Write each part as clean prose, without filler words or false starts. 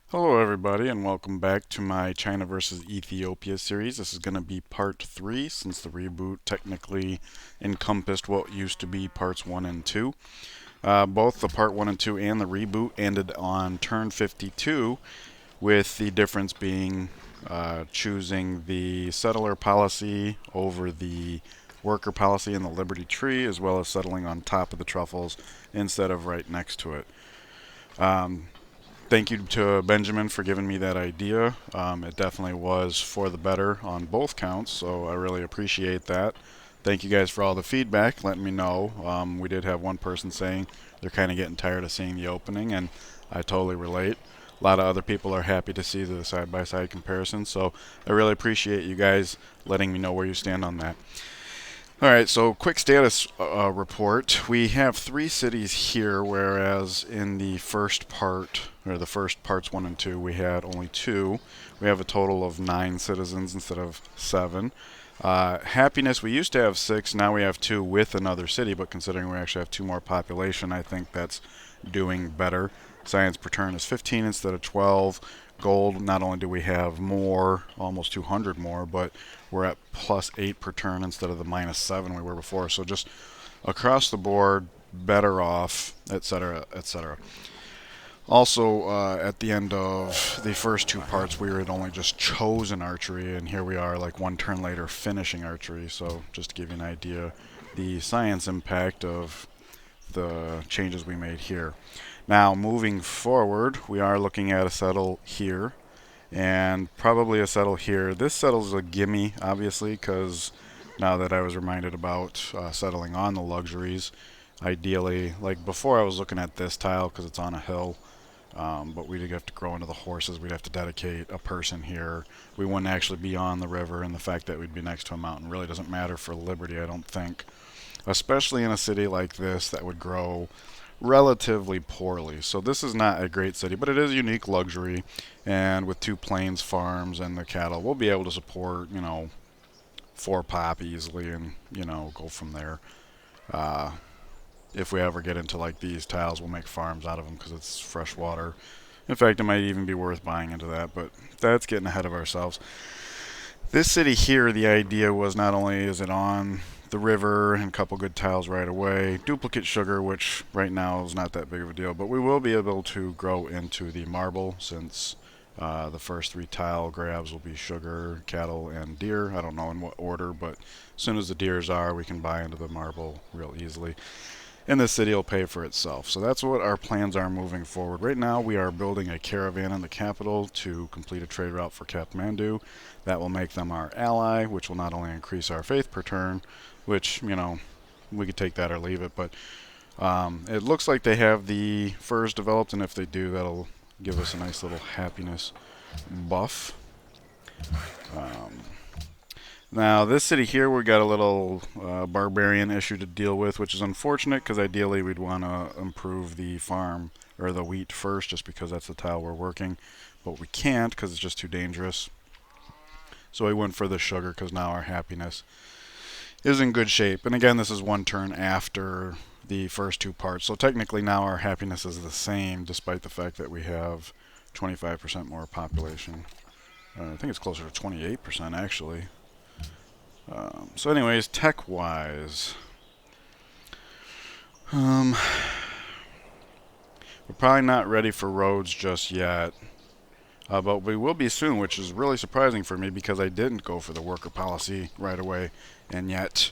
Hello everybody and welcome back to my China versus Ethiopia series. This is going to be part 3 since the reboot technically encompassed what used to be parts 1 and 2. Both the part 1 and 2 and the reboot ended on turn 52, with the difference being choosing the settler policy over the worker policy in the Liberty Tree, as well as settling on top of the truffles instead of right next to it. Um, Thank you to Benjamin for giving me that idea. It definitely was for the better on both counts, so I really appreciate that. Thank you guys for all the feedback, letting me know. We did have one person saying they're kind of getting tired of seeing the opening, and I totally relate. A lot of other people are happy to see the side-by-side comparison, so I really appreciate you guys letting me know where you stand on that. Alright, so quick status report. We have 3 cities here, whereas in the first part, or the first parts 1 and 2, we had only 2. We have a total of 9 citizens instead of 7. Happiness, we used to have 6, now we have 2 with another city, but considering we actually have 2 more population, I think that's doing better. Science per turn is 15 instead of 12. Gold, not only do we have more, almost 200 more, but we're at plus 8 per turn instead of the minus 7 we were before. So just across the board, better off, etc., etc. Also, at the end of the first 2 parts, we had only just chosen archery, and here we are, like 1 turn later, finishing archery. So just to give you an idea, the science impact of the changes we made here. Now, moving forward, we are looking at a settle here and probably a settle here. This settles a gimme, obviously, because now that I was reminded about settling on the luxuries, ideally, like before I was looking at this tile because it's on a hill, but we'd have to grow into the horses. We'd have to dedicate a person here. We wouldn't actually be on the river, and the fact that we'd be next to a mountain really doesn't matter for Liberty, I don't think. Especially in a city like this that would grow relatively poorly. So this is not a great city, but it is unique luxury. And with 2 plains farms and the cattle, we'll be able to support, 4 pop easily and, go from there. Uh, if we ever get into like these tiles, we'll make farms out of them because it's fresh water. In fact, it might even be worth buying into that, but that's getting ahead of ourselves. This city here, the idea was not only is it on the river and a couple good tiles right away, duplicate sugar, which right now is not that big of a deal, but we will be able to grow into the marble since the first 3 tile grabs will be sugar, cattle, and deer. I don't know in what order, but as soon as the deers are, we can buy into the marble real easily. And the city will pay for itself. So that's what our plans are moving forward. Right now, we are building a caravan in the capital to complete a trade route for Kathmandu. That will make them our ally, which will not only increase our faith per turn, which, we could take that or leave it, but it looks like they have the furs developed, and if they do, that'll give us a nice little happiness buff. Um, Now, this city here, we got a little barbarian issue to deal with, which is unfortunate because ideally we'd want to improve the farm or the wheat first, just because that's the tile we're working. But we can't because it's just too dangerous. So we went for the sugar because now our happiness is in good shape. And again, this is 1 turn after the first 2 parts. So technically now our happiness is the same, despite the fact that we have 25% more population. I think it's closer to 28% actually. So anyways, tech-wise, we're probably not ready for roads just yet, but we will be soon, which is really surprising for me because I didn't go for the worker policy right away, and yet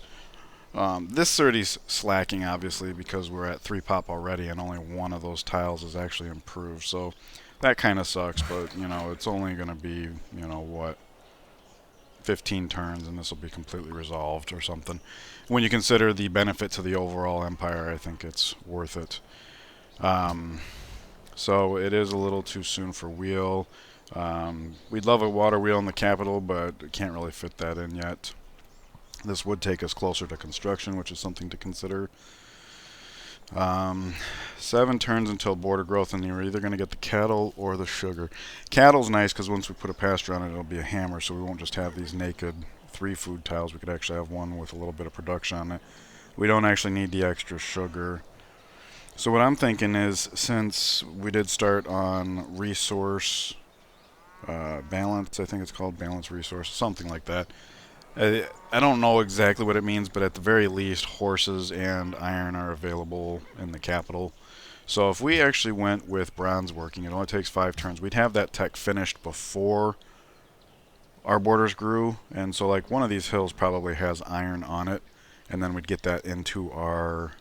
this city's slacking, obviously, because we're at 3 pop already, and only 1 of those tiles is actually improved, so that kind of sucks, but, it's only going to be, what, 15 turns and this will be completely resolved or something. When you consider the benefit to the overall empire, I think it's worth it. So it is a little too soon for wheel. We'd love a water wheel in the capital, but can't really fit that in yet. This would take us closer to construction, which is something to consider. 7 turns until border growth, and you're either going to get the cattle or the sugar. Cattle's nice because once we put a pasture on it, it'll be a hammer, so we won't just have these naked 3 food tiles. We could actually have one with a little bit of production on it. We don't actually need the extra sugar. So what I'm thinking is, since we did start on resource balance, I think it's called balance resource, something like that. I don't know exactly what it means, but at the very least, horses and iron are available in the capital. So if we actually went with bronze working, it only takes 5 turns. We'd have that tech finished before our borders grew, and so like one of these hills probably has iron on it, and then we'd get that into our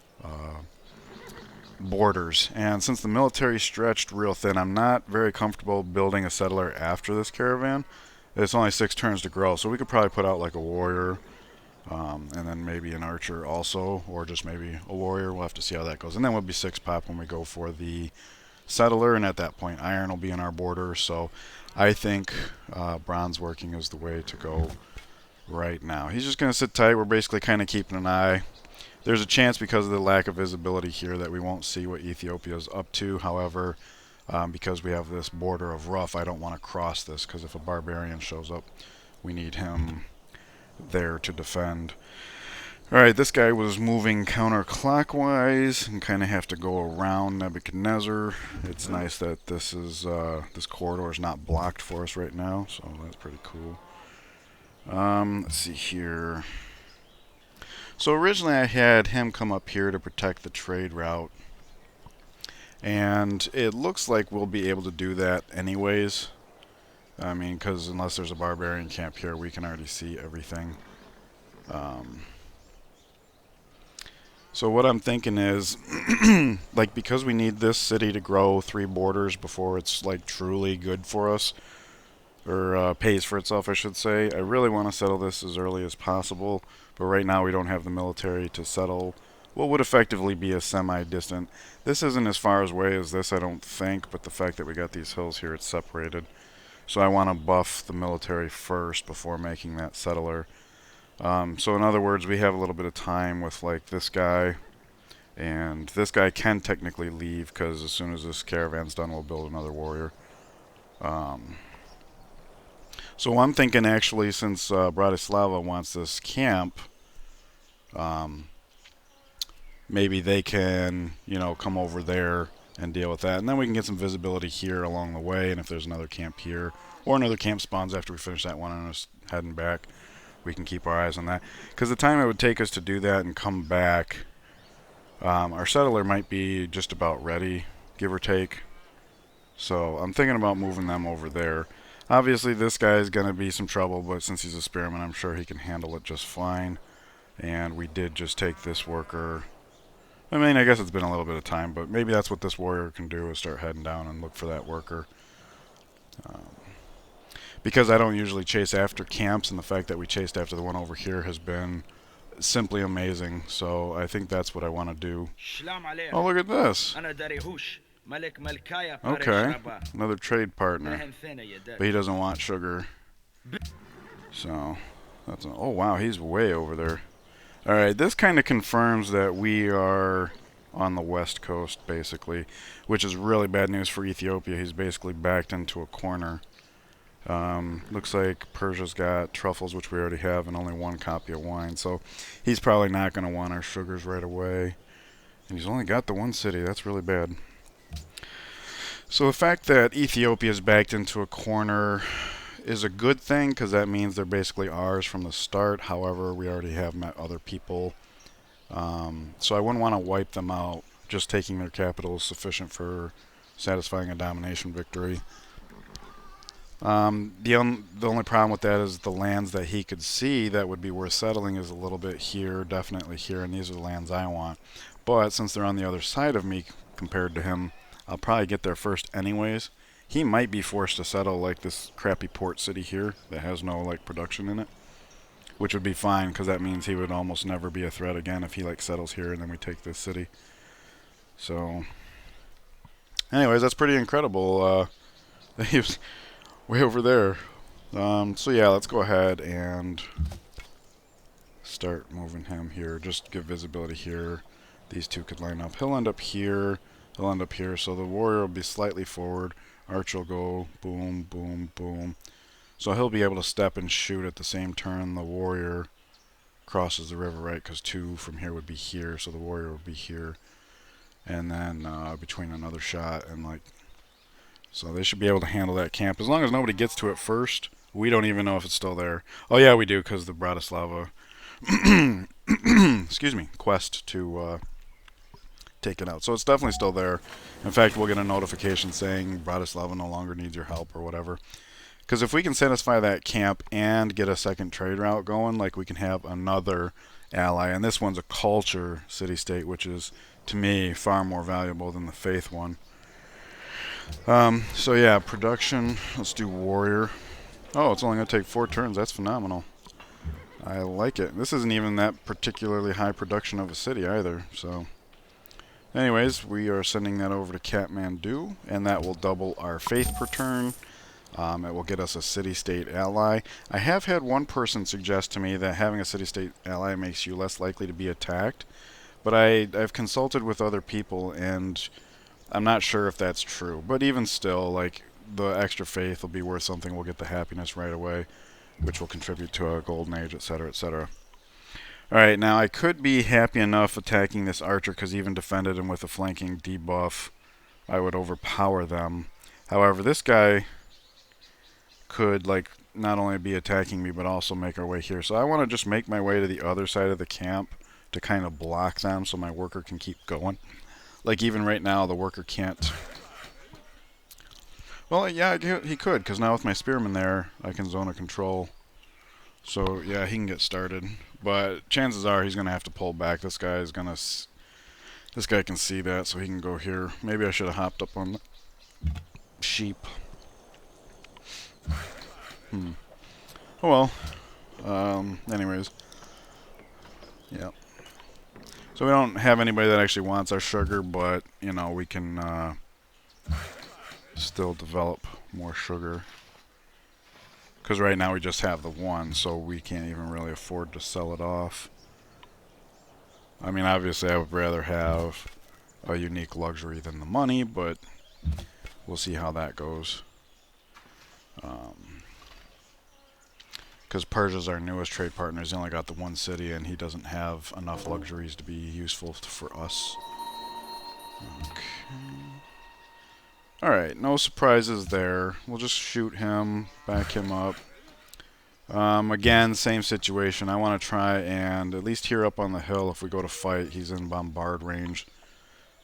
borders. And since the military stretched real thin, I'm not very comfortable building a settler after this caravan. It's only 6 turns to grow, so we could probably put out like a warrior, and then maybe an archer also, or just maybe a warrior. We'll have to see how that goes. And then we'll be 6 pop when we go for the settler, and at that point iron will be in our border. So I think bronze working is the way to go right now. He's just going to sit tight. We're basically kind of keeping an eye. There's a chance, because of the lack of visibility here, that we won't see what Ethiopia is up to. However, because we have this border of rough, I don't want to cross this, because if a barbarian shows up, we need him there to defend. Alright, this guy was moving counterclockwise and kind of have to go around Nebuchadnezzar. It's nice that this corridor is not blocked for us right now, so that's pretty cool. Let's see here. So originally I had him come up here to protect the trade route, and it looks like we'll be able to do that anyways. I mean, because unless there's a barbarian camp here, we can already see everything. So what I'm thinking is, like, because we need this city to grow 3 borders before it's like truly good for us, or pays for itself, I should say. I really want to settle this as early as possible, but right now we don't have the military to settle what would effectively be a semi-distant. This isn't as far away as this, I don't think, but the fact that we got these hills here, it's separated. So I want to buff the military first before making that settler. So in other words, we have a little bit of time with like this guy, and this guy can technically leave, because as soon as this caravan's done, we'll build another warrior. So I'm thinking, actually, since Bratislava wants this camp, maybe they can, come over there and deal with that. And then we can get some visibility here along the way, and if there's another camp here, or another camp spawns after we finish that one and us heading back, we can keep our eyes on that. Because the time it would take us to do that and come back, our settler might be just about ready, give or take. So I'm thinking about moving them over there. Obviously this guy is going to be some trouble, but since he's a spearman, I'm sure he can handle it just fine. And we did just take this worker. I mean, I guess it's been a little bit of time, but maybe that's what this warrior can do, is start heading down and look for that worker. Because I don't usually chase after camps, and the fact that we chased after the one over here has been simply amazing. So I think that's what I want to do. Oh, look at this. Okay, another trade partner, but he doesn't want sugar. So that's oh wow, he's way over there. All right, this kind of confirms that we are on the west coast, basically, which is really bad news for Ethiopia. He's basically backed into a corner. Looks like Persia's got truffles, which we already have, and only 1 copy of wine, so he's probably not going to want our sugars right away. And he's only got the 1 city. That's really bad. So the fact that Ethiopia is backed into a corner is a good thing, because that means they're basically ours from the start. However, we already have met other people, so I wouldn't want to wipe them out. Just taking their capital is sufficient for satisfying a domination victory. The only problem with that is the lands that he could see that would be worth settling is a little bit here, definitely here, and these are the lands I want. But since they're on the other side of me compared to him, I'll probably get there first anyways. He might be forced to settle like this crappy port city here that has no like production in it, which would be fine, because that means he would almost never be a threat again if he like settles here and then we take this city. So anyways, that's pretty incredible. He was way over there. So yeah, let's go ahead and start moving him here. Just give visibility here. These two could line up. He'll end up here. He'll end up here. So the warrior will be slightly forward. Archer will go boom, boom, boom. So he'll be able to step and shoot at the same turn the warrior crosses the river, right? Because 2 from here would be here, so the warrior would be here. and then between another shot and like, so they should be able to handle that camp as long as nobody gets to it first. We don't even know if it's still there. Oh yeah, we do, because the Bratislava excuse me, quest to take it out. So it's definitely still there. In fact, we'll get a notification saying Bratislava no longer needs your help or whatever. Because if we can satisfy that camp and get a second trade route going, like we can have another ally. And this one's a culture city-state, which is, to me, far more valuable than the faith one. So yeah, production. Let's do warrior. Oh, it's only going to take 4 turns. That's phenomenal. I like it. This isn't even that particularly high production of a city either. So anyways, we are sending that over to Kathmandu, and that will double our faith per turn. It will get us a city-state ally. I have had one person suggest to me that having a city-state ally makes you less likely to be attacked, but I've consulted with other people, and I'm not sure if that's true. But even still, like, the extra faith will be worth something. We'll get the happiness right away, which will contribute to a golden age, etc., etc. Alright, now I could be happy enough attacking this archer, because even defended him with a flanking debuff, I would overpower them. However, this guy could, like, not only be attacking me, but also make our way here. So I want to just make my way to the other side of the camp to kind of block them so my worker can keep going. Like, even right now, the worker can't... Well, yeah, he could, because now with my spearman there, I can zone a control. So, yeah, he can get started. But chances are he's going to have to pull back. This guy is going to... This guy can see that, so he can go here. Maybe I should have hopped up on the sheep. Oh well. Anyways. Yeah. So we don't have anybody that actually wants our sugar, but, you know, we can still develop more sugar. Because right now we just have the one, so we can't even really afford to sell it off. I mean, obviously I would rather have a unique luxury than the money, but we'll see how that goes. Because Persia's our newest trade partner. He's only got the one city, and he doesn't have enough luxuries to be useful for us. Okay. Alright, no surprises there. We'll just shoot him, back him up. Again, same situation. I want to try and, at least here up on the hill, if we go to fight, he's in bombard range.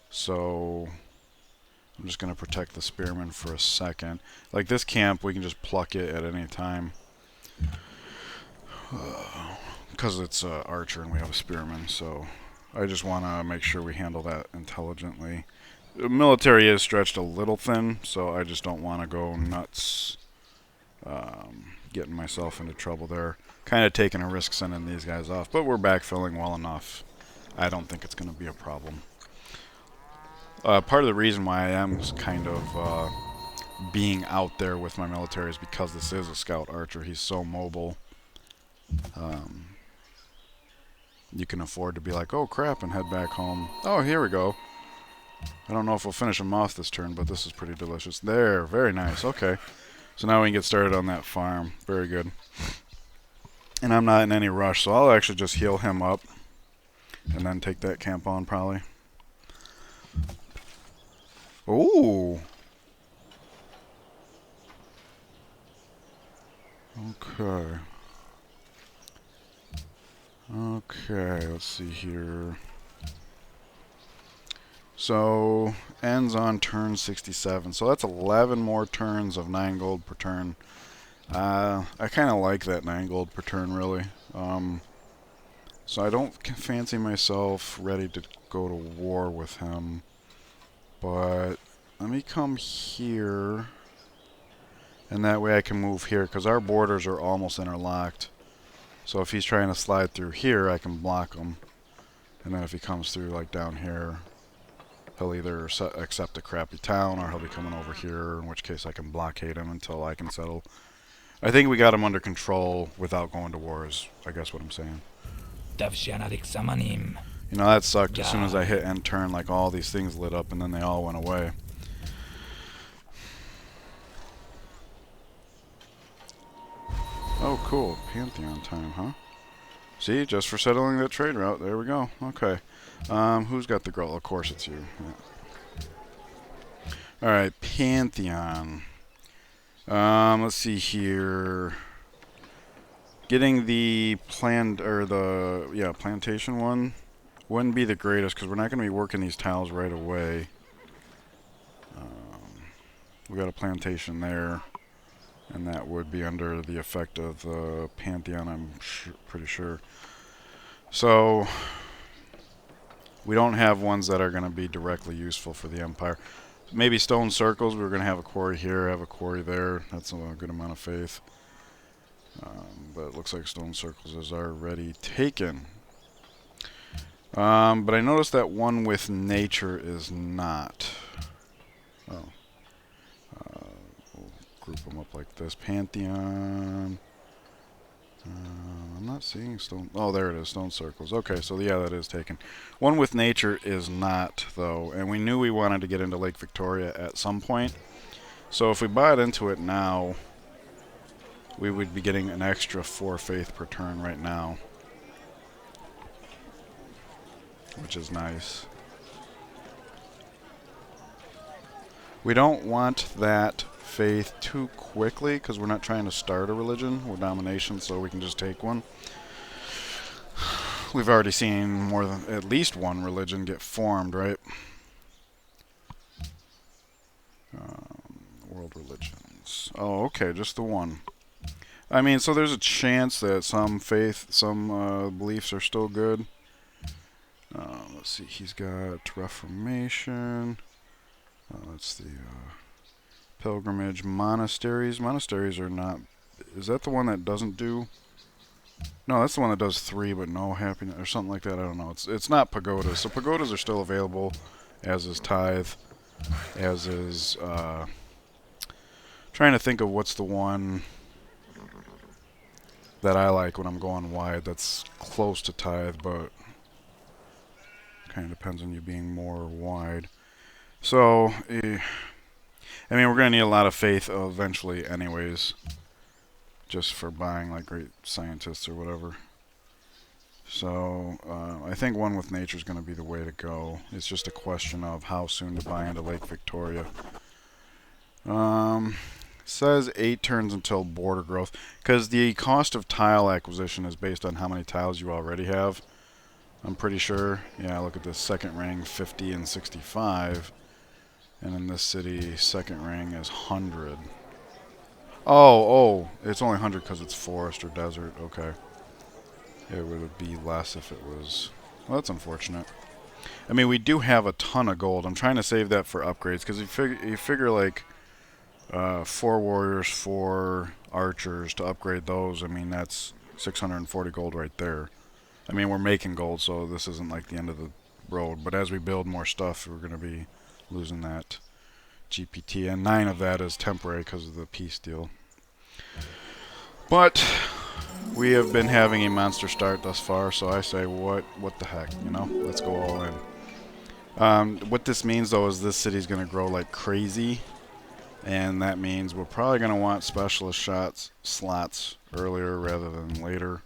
So I'm just going to protect the spearman for a second. Like this camp, we can just pluck it at any time. Because it's an archer and we have a spearman, so I just want to make sure we handle that intelligently. The military is stretched a little thin, so I just don't want to go nuts getting myself into trouble there. Kind of taking a risk sending these guys off, but we're backfilling well enough. I don't think it's going to be a problem. Part of the reason why I am kind of being out there with my military is because this is a scout archer. He's so mobile. You can afford to be like, oh crap, and head back home. Oh, here we go. I don't know if we'll finish him off this turn, but this is pretty delicious. There, very nice. Okay. So now we can get started on that farm. Very good. And I'm not in any rush, so I'll actually just heal him up and then take that camp on probably. Ooh. Okay. Okay, let's see here. So, ends on turn 67. So that's 11 more turns of 9 gold per turn. I kind of like that 9 gold per turn, really. So I don't fancy myself ready to go to war with him. But let me come here. And that way I can move here, because our borders are almost interlocked. So if he's trying to slide through here, I can block him. And then if he comes through, like down here, he'll either accept a crappy town, or he'll be coming over here, in which case I can blockade him until I can settle. I think we got him under control without going to war, is I guess what I'm saying. You know, that sucked. As soon as I hit end turn, like all these things lit up and then they all went away. Oh, cool. Pantheon time, huh? See, just for settling that trade route. There we go. Okay. Who's got the girl? Of course it's you. Yeah. All right, Pantheon. Let's see here. Getting the plantation one wouldn't be the greatest because we're not going to be working these tiles right away. We got a plantation there, and that would be under the effect of the Pantheon, I'm pretty sure. So we don't have ones that are going to be directly useful for the Empire. Maybe stone circles. We're going to have a quarry here, have a quarry there. That's a good amount of faith. But it looks like stone circles is already taken. But I noticed that one with nature is not. Oh. We'll group them up like this. Pantheon. I'm not seeing stone. Oh, there it is. Stone circles. Okay, so yeah, that is taken. One with nature is not, though. And we knew we wanted to get into Lake Victoria at some point. So if we bought into it now, we would be getting an extra 4 faith per turn right now, which is nice. We don't want that faith too quickly because we're not trying to start a religion or domination, so we can just take one. We've already seen more than at least one religion get formed, right? World religions. Oh, okay, just the one. I mean, so there's a chance that some beliefs are still good. Let's see, he's got Reformation. That's the pilgrimage. Monasteries. Monasteries are not... Is that the one that doesn't do... No, that's the one that does 3 but no happiness, or something like that. I don't know. It's not pagodas. So pagodas are still available, as is tithe, as is... trying to think of what's the one that I like when I'm going wide that's close to tithe, but kind of depends on you being more wide. So, I mean, we're going to need a lot of faith eventually anyways, just for buying like great scientists or whatever. So, I think one with nature is going to be the way to go. It's just a question of how soon to buy into Lake Victoria. Says 8 turns until border growth, because the cost of tile acquisition is based on how many tiles you already have. I'm pretty sure. Yeah, look at this second ring, 50 and 65. And in this city, second ring is 100. Oh, it's only 100 because it's forest or desert. Okay. It would be less if it was... Well, that's unfortunate. I mean, we do have a ton of gold. I'm trying to save that for upgrades, because you figure like 4 warriors, 4 archers to upgrade those. I mean, that's 640 gold right there. I mean, we're making gold, so this isn't like the end of the road. But as we build more stuff, we're going to be losing that GPT. And 9 of that is temporary because of the peace deal. But we have been having a monster start thus far, so I say, what the heck, you know? Let's go all in. What this means, though, is this city's going to grow like crazy. And that means we're probably going to want specialist slots earlier rather than later.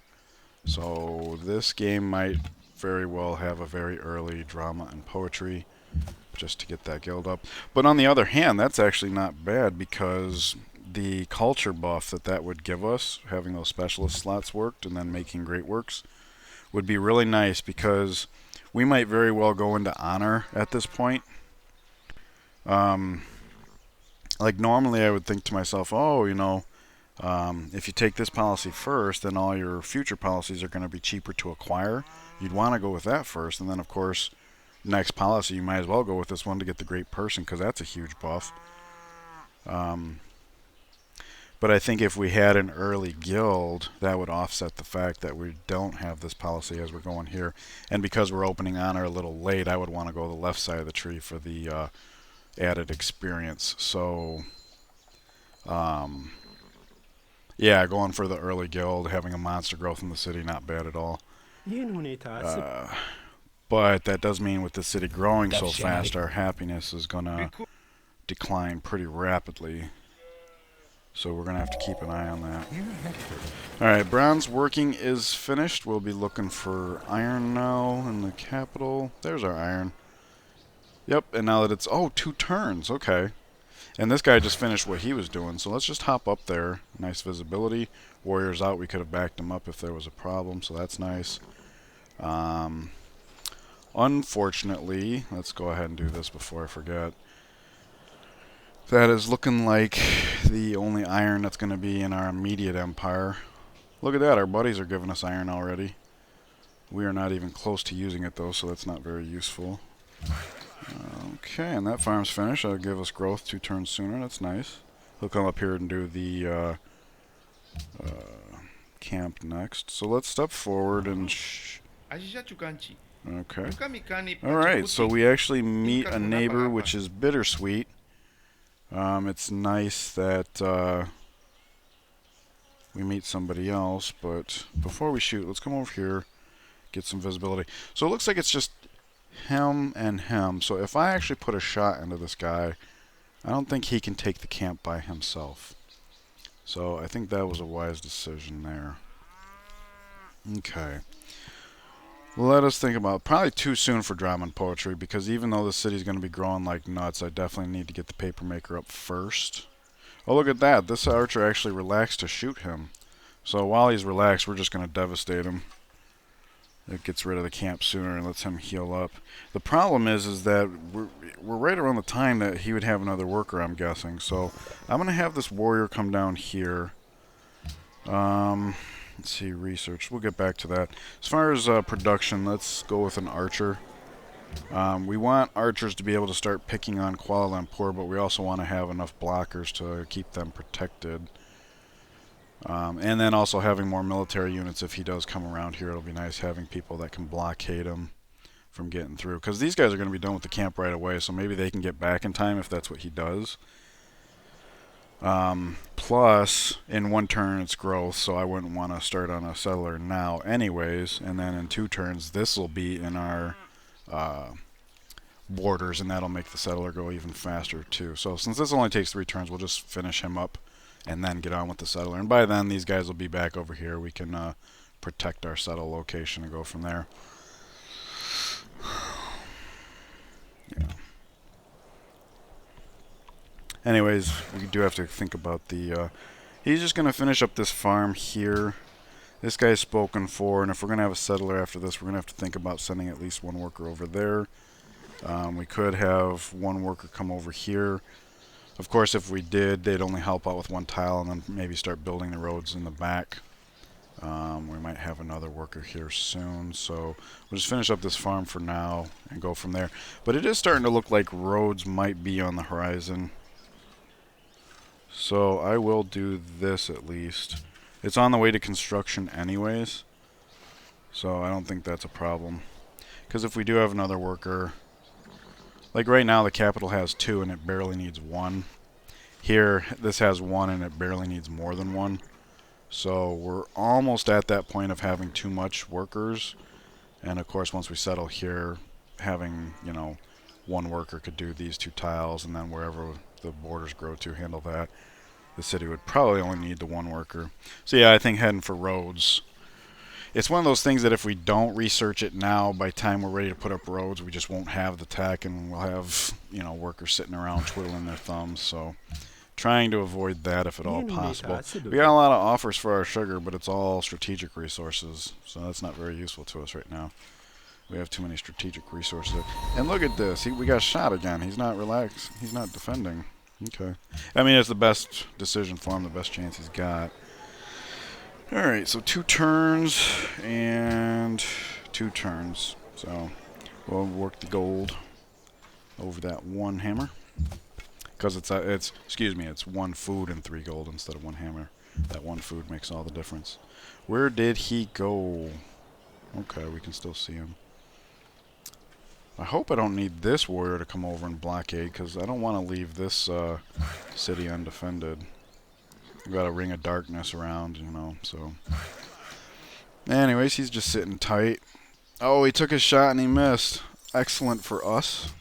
So this game might very well have a very early drama and poetry just to get that guild up. But on the other hand, that's actually not bad, because the culture buff that would give us, having those specialist slots worked and then making great works, would be really nice, because we might very well go into honor at this point. Like normally I would think to myself, oh, you know, if you take this policy first, then all your future policies are going to be cheaper to acquire. You'd want to go with that first, and then of course, next policy you might as well go with this one to get the great person, because that's a huge buff. But I think if we had an early guild, that would offset the fact that we don't have this policy as we're going here. And because we're opening honor a little late, I would want to go the left side of the tree for the added experience. So, yeah, going for the early guild, having a monster growth in the city, not bad at all. But that does mean with the city growing so fast, our happiness is going to decline pretty rapidly. So we're going to have to keep an eye on that. Alright, bronze working is finished. We'll be looking for iron now in the capital. There's our iron. Yep, and now that it's... Oh, 2 turns. Okay. And this guy just finished what he was doing, so let's just hop up there. Nice visibility. Warriors out. We could have backed him up if there was a problem, so that's nice. Unfortunately, let's go ahead and do this before I forget. That is looking like the only iron that's going to be in our immediate empire. Look at that, our buddies are giving us iron already. We are not even close to using it though, so that's not very useful. Okay, and that farm's finished. That'll give us growth 2 turns sooner. That's nice. He'll come up here and do the camp next. So let's step forward and... Okay. Alright, so we actually meet a neighbor, which is bittersweet. It's nice that we meet somebody else, but before we shoot, let's come over here, get some visibility. So it looks like it's just him and him. So if I actually put a shot into this guy, I don't think he can take the camp by himself. So I think that was a wise decision there. Okay. Let us think about, probably too soon for drama and poetry, because even though the city's going to be growing like nuts, I definitely need to get the paper maker up first. Oh, look at that. This archer actually relaxed to shoot him. So while he's relaxed, we're just going to devastate him. It gets rid of the camp sooner and lets him heal up. The problem is that we're right around the time that he would have another worker, I'm guessing. So I'm going to have this warrior come down here. Let's see, research. We'll get back to that. As far as production, let's go with an archer. We want archers to be able to start picking on Kuala Lumpur, but we also want to have enough blockers to keep them protected. And then also having more military units if he does come around here. It'll be nice having people that can blockade him from getting through. Because these guys are going to be done with the camp right away, so maybe they can get back in time if that's what he does. Plus, in 1 turn it's growth, so I wouldn't want to start on a settler now anyways. And then in 2 turns, this will be in our borders, and that'll make the settler go even faster too. So since this only takes 3 turns, we'll just finish him up and then get on with the settler. And by then, these guys will be back over here. We can protect our settle location and go from there. Yeah. Anyways, we do have to think about the... he's just going to finish up this farm here. This guy's spoken for, and if we're going to have a settler after this, we're going to have to think about sending at least 1 worker over there. We could have 1 worker come over here. Of course, if we did, they'd only help out with 1 tile and then maybe start building the roads in the back. We might have another worker here soon, so we'll just finish up this farm for now and go from there. But it is starting to look like roads might be on the horizon. So I will do this at least. It's on the way to construction anyways, so I don't think that's a problem. Because if we do have another worker, like right now the capital has 2 and it barely needs 1. Here this has 1 and it barely needs more than 1. So we're almost at that point of having too much workers. And of course once we settle here, having, you know, 1 worker could do these 2 tiles, and then wherever the borders grow to handle that. The city would probably only need the 1 worker. So yeah, I think heading for roads. It's one of those things that if we don't research it now, by the time we're ready to put up roads, we just won't have the tech, and we'll have, you know, workers sitting around twiddling their thumbs. So trying to avoid that if at all possible. We got a lot of offers for our sugar, but it's all strategic resources, so that's not very useful to us right now. We have too many strategic resources. And look at this. We got shot again. He's not relaxed. He's not defending. Okay. I mean, it's the best decision for him, the best chance he's got. Alright, so 2 turns and 2 turns. So we'll work the gold over that 1 hammer. Because it's 1 food and 3 gold instead of 1 hammer. That 1 food makes all the difference. Where did he go? Okay, we can still see him. I hope I don't need this warrior to come over and blockade, because I don't want to leave this city undefended. We've got a ring of darkness around, you know, so... Anyways, he's just sitting tight. Oh, he took his shot and he missed. Excellent for us.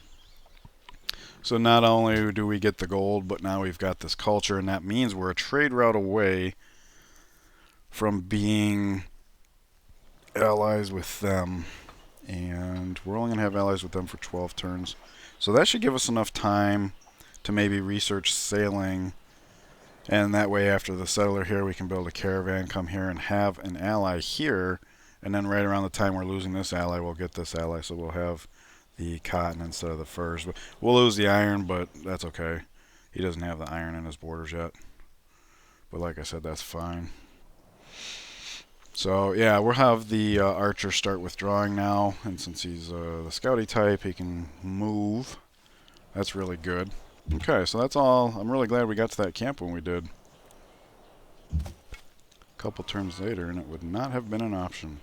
So not only do we get the gold, but now we've got this culture, and that means we're a trade route away from being allies with them. And we're only going to have allies with them for 12 turns. So that should give us enough time to maybe research sailing. And that way, after the settler here, we can build a caravan, come here, and have an ally here. And then right around the time we're losing this ally, we'll get this ally. So we'll have the cotton instead of the furs. We'll lose the iron, but that's okay. He doesn't have the iron in his borders yet. But like I said, that's fine. So yeah, we'll have the archer start withdrawing now. And since he's the scouty type, he can move. That's really good. Okay, so that's all. I'm really glad we got to that camp when we did. A couple turns later, and it would not have been an option.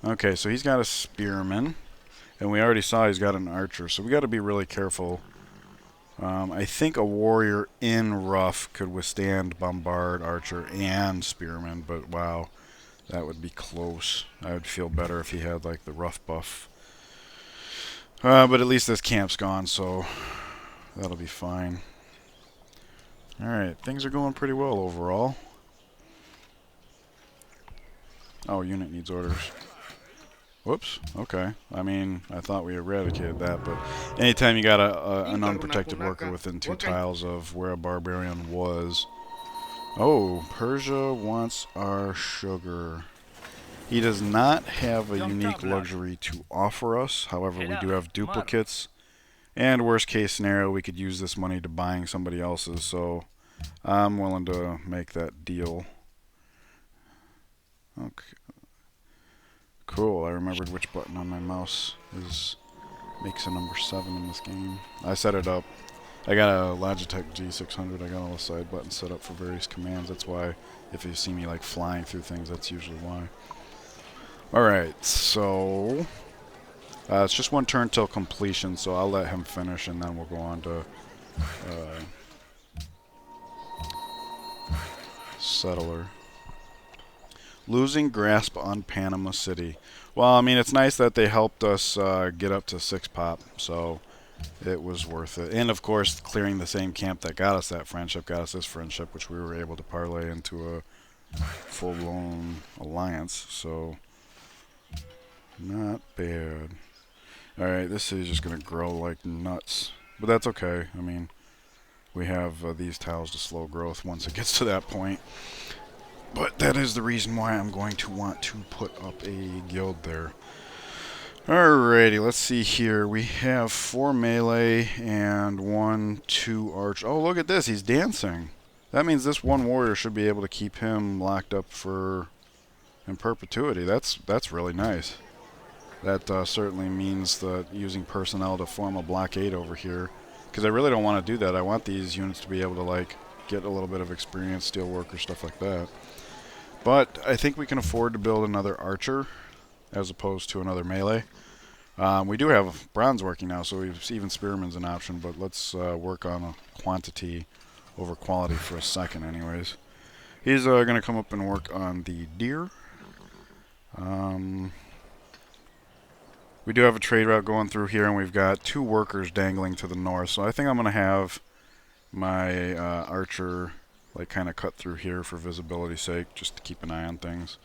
Okay, so he's got a spearman. And we already saw he's got an archer, so we got to be really careful. I think a warrior in rough could withstand bombard, archer, and spearman, but wow, that would be close. I would feel better if he had like the rough buff. But at least this camp's gone, so that'll be fine. Alright, things are going pretty well overall. Oh, unit needs orders. Whoops, okay. I mean, I thought we eradicated that, but anytime you got an unprotected worker within 2 tiles of where a barbarian was. Oh, Persia wants our sugar. He does not have a unique luxury to offer us. However, we do have duplicates. And worst case scenario, we could use this money to buying somebody else's, so I'm willing to make that deal. Okay. Cool, I remembered which button on my mouse makes a number 7 in this game. I set it up. I got a Logitech G600. I got all the side buttons set up for various commands. That's why if you see me like flying through things, that's usually why. Alright, so it's just 1 turn till completion, so I'll let him finish and then we'll go on to settler. Losing grasp on Panama City. Well, I mean, it's nice that they helped us get up to 6 pop, so it was worth it. And, of course, clearing the same camp that got us that friendship got us this friendship, which we were able to parlay into a full-blown alliance, so not bad. Alright, this is just going to grow like nuts, but that's okay. I mean, we have these tiles to slow growth once it gets to that point. But that is the reason why I'm going to want to put up a guild there. Alrighty, let's see here. We have 4 melee and 1, 2 arch. Oh, look at this. He's dancing. That means this one warrior should be able to keep him locked up in perpetuity. That's really nice. That certainly means that using personnel to form a blockade over here. Because I really don't want to do that. I want these units to be able to like get a little bit of experience, steel worker, stuff like that. But I think we can afford to build another archer as opposed to another melee. We do have bronze working now, so even spearman's an option, but let's work on a quantity over quality for a second anyways. He's going to come up and work on the deer. We do have a trade route going through here, and we've got 2 workers dangling to the north, so I think I'm going to have my archer like kind of cut through here for visibility's sake, just to keep an eye on things.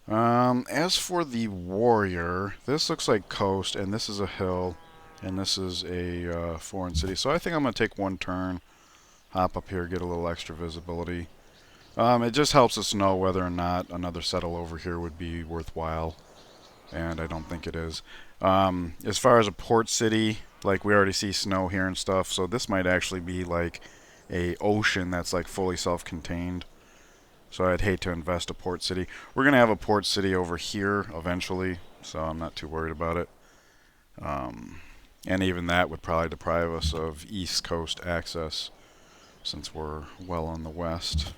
As for the warrior, this looks like coast, and this is a hill, and this is a foreign city. So I think I'm going to take 1 turn, hop up here, get a little extra visibility. It just helps us know whether or not another settle over here would be worthwhile, and I don't think it is. As far as a port city, like we already see snow here and stuff, so this might actually be like a ocean that's like fully self-contained. So I'd hate to invest a port city. We're going to have a port city over here eventually, so I'm not too worried about it. And even that would probably deprive us of East Coast access, since we're well on the west.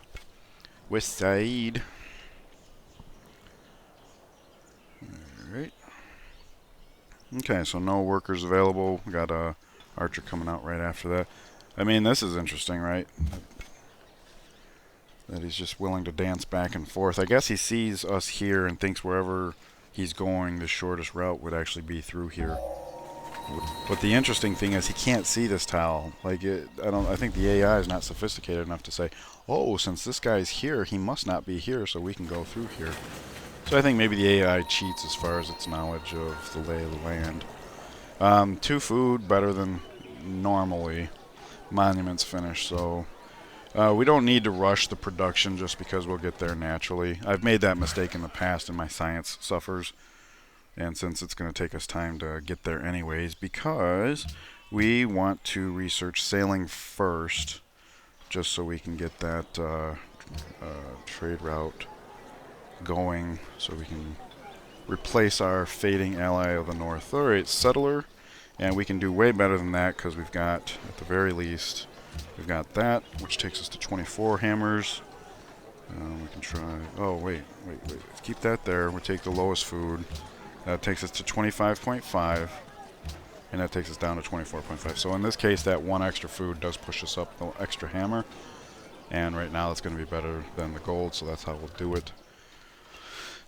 West side. Alright. Okay, so no workers available. We got a archer coming out right after that. I mean, this is interesting, right? That he's just willing to dance back and forth. I guess he sees us here and thinks wherever he's going, the shortest route would actually be through here. But the interesting thing is he can't see this tile. Like I think the AI is not sophisticated enough to say, oh, since this guy's here, he must not be here, so we can go through here. So I think maybe the AI cheats as far as its knowledge of the lay of the land. 2 food, better than normally. Monument's finished, so we don't need to rush the production just because we'll get there naturally. I've made that mistake in the past and my science suffers. And since it's going to take us time to get there anyways, because we want to research sailing first, just so we can get that trade route going, so we can replace our fading ally of the north. Alright, settler, and we can do way better than that because we've got, at the very least, we've got that, which takes us to 24 hammers. We can try, oh wait, keep that there, we'll take the lowest food. That takes us to 25.5, and that takes us down to 24.5. So in this case, that 1 extra food does push us up the extra hammer, and right now it's going to be better than the gold, so that's how we'll do it.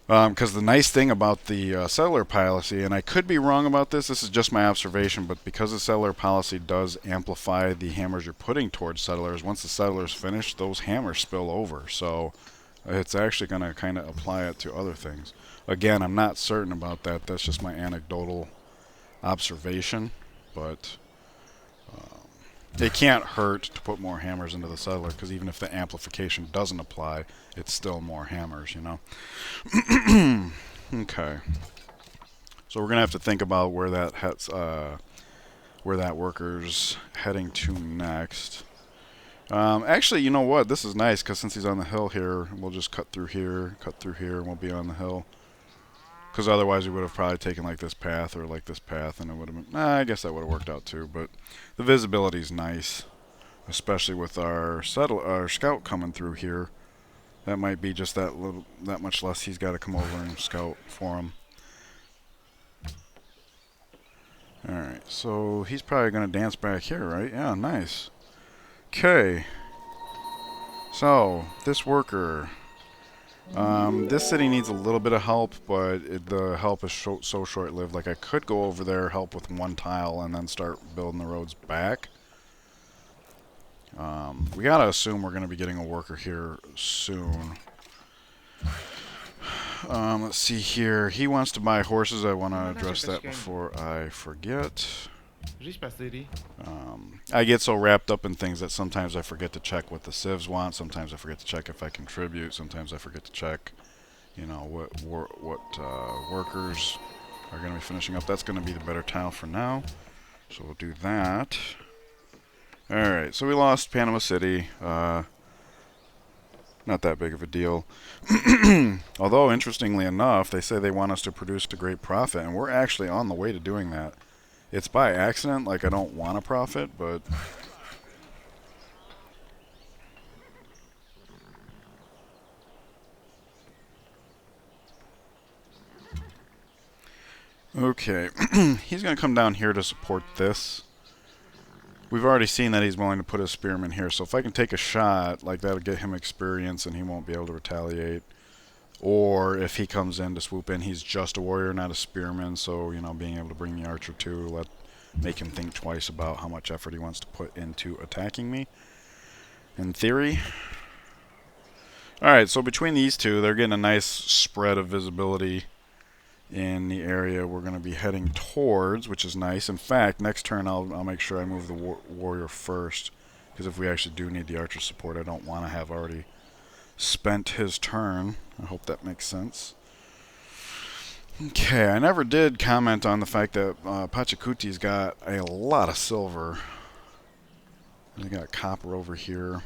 Because the nice thing about the settler policy, and I could be wrong about this, this is just my observation, but because the settler policy does amplify the hammers you're putting towards settlers, once the settlers finish, those hammers spill over. So it's actually going to kind of apply it to other things. Again, I'm not certain about that. That's just my anecdotal observation, but it can't hurt to put more hammers into the settler, because even if the amplification doesn't apply, it's still more hammers, you know? Okay. So we're going to have to think about where that worker's heading to next. Actually, you know what? This is nice, because since he's on the hill here, we'll just cut through here, and we'll be on the hill. Because otherwise we would have probably taken like this path or like this path, and it would have been, I guess that would have worked out too. But the visibility is nice, especially with our scout coming through here. That might be just that much less he's got to come over and scout for him. Alright, so he's probably going to dance back here, right? Yeah, nice. Okay. So, this worker. This city needs a little bit of help, but the help is so short-lived. Like, I could go over there, help with 1 tile, and then start building the roads back. We gotta assume we're gonna be getting a worker here soon. Let's see here. He wants to buy horses. I want to address that before I forget. I get so wrapped up in things that sometimes I forget to check what the civs want. Sometimes I forget to check if I contribute. Sometimes I forget to check, you know, what workers are going to be finishing up. That's going to be the better tile for now. So we'll do that. Alright, so we lost Panama City. Not that big of a deal. Although, interestingly enough, they say they want us to produce a great profit, and we're actually on the way to doing that. It's by accident, like I don't want a profit, but... Okay, he's going to come down here to support this. We've already seen that he's willing to put his spearman here, so if I can take a shot, like that'll get him experience and he won't be able to retaliate. Or if he comes in to swoop in, he's just a warrior, not a spearman, so, you know, being able to bring the archer too, make him think twice about how much effort he wants to put into attacking me, in theory. Alright, so between these two, they're getting a nice spread of visibility in the area we're going to be heading towards, which is nice. In fact, next turn I'll make sure I move the warrior first, because if we actually do need the archer support, I don't want to have already spent his turn. I hope that makes sense. Okay, I never did comment on the fact that Pachacuti's got a lot of silver. They got copper over here.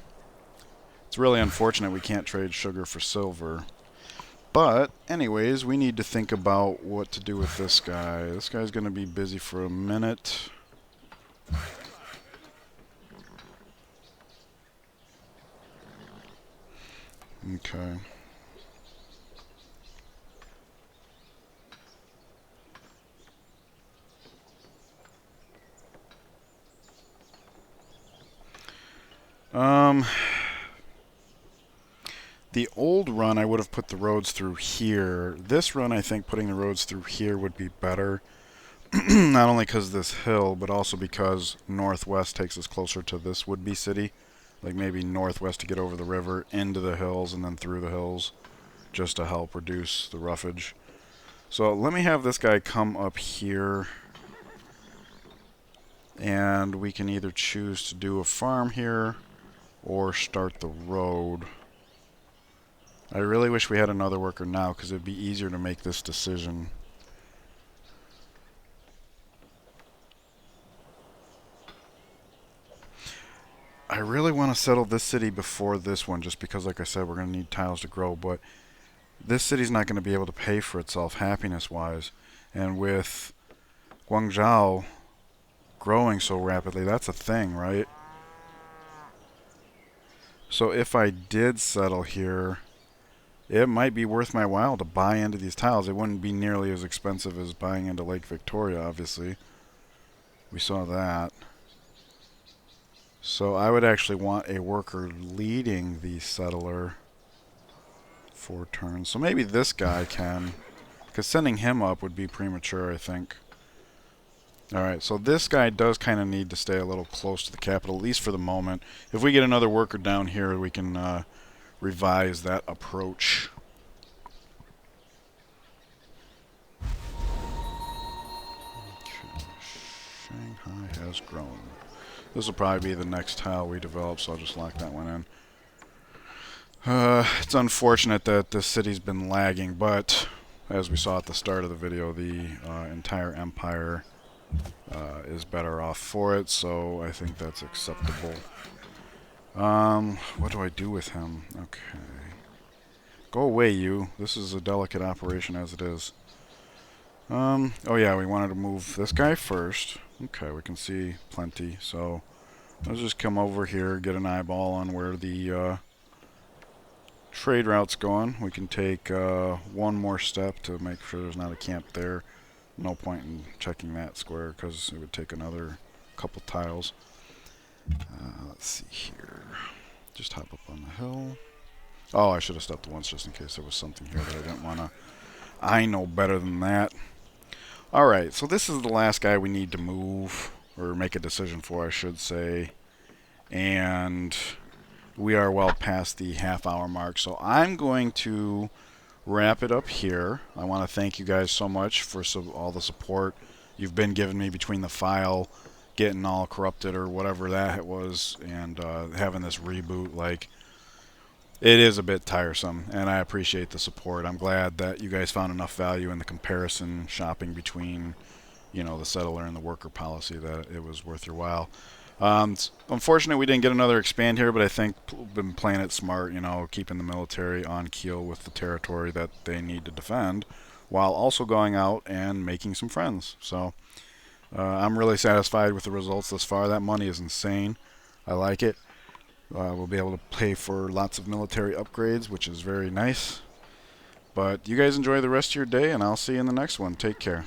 It's really unfortunate we can't trade sugar for silver. But, anyways, we need to think about what to do with this guy. This guy's going to be busy for a minute. Okay. The old run, I would have put the roads through here. This run, I think putting the roads through here would be better. Not only because of this hill, but also because northwest takes us closer to this would-be city. Like maybe northwest to get over the river, into the hills, and then through the hills, just to help reduce the roughage. So let me have this guy come up here, and we can either choose to do a farm here or start the road. I really wish we had another worker now, because it'd be easier to make this decision. I really want to settle this city before this one, just because, like I said, we're going to need tiles to grow, but this city's not going to be able to pay for itself happiness-wise. And with Guangzhou growing so rapidly, that's a thing, right? So if I did settle here, it might be worth my while to buy into these tiles. It wouldn't be nearly as expensive as buying into Lake Victoria, obviously. We saw that. So I would actually want a worker leading the settler for turns. So maybe this guy can, because sending him up would be premature, I think. Alright, so this guy does kind of need to stay a little close to the capital, at least for the moment. If we get another worker down here, we can revise that approach. Okay, Shanghai has grown. This will probably be the next tile we develop, so I'll just lock that one in. It's unfortunate that this city's been lagging, but as we saw at the start of the video, the entire empire is better off for it, so I think that's acceptable. What do I do with him? Okay. Go away, you. This is a delicate operation as it is. Oh yeah, we wanted to move this guy first. Okay, we can see plenty, so let's just come over here, get an eyeball on where the trade route's going. We can take one more step to make sure there's not a camp there. No point in checking that square because it would take another couple tiles. Let's see here. Just hop up on the hill. Oh, I should have stepped once just in case there was something here that I didn't want to. I know better than that. Alright, so this is the last guy we need to move, or make a decision for, I should say. And we are well past the half-hour mark, so I'm going to wrap it up here. I want to thank you guys so much for all the support you've been giving me between the file getting all corrupted or whatever that was, and having this reboot. Like, it is a bit tiresome, and I appreciate the support. I'm glad that you guys found enough value in the comparison shopping between, you know, the settler and the worker policy that it was worth your while. It's unfortunate we didn't get another expand here, but I think we've been playing it smart, you know, keeping the military on keel with the territory that they need to defend, while also going out and making some friends. So I'm really satisfied with the results thus far. That money is insane. I like it. We'll be able to pay for lots of military upgrades, which is very nice. But you guys enjoy the rest of your day, and I'll see you in the next one. Take care.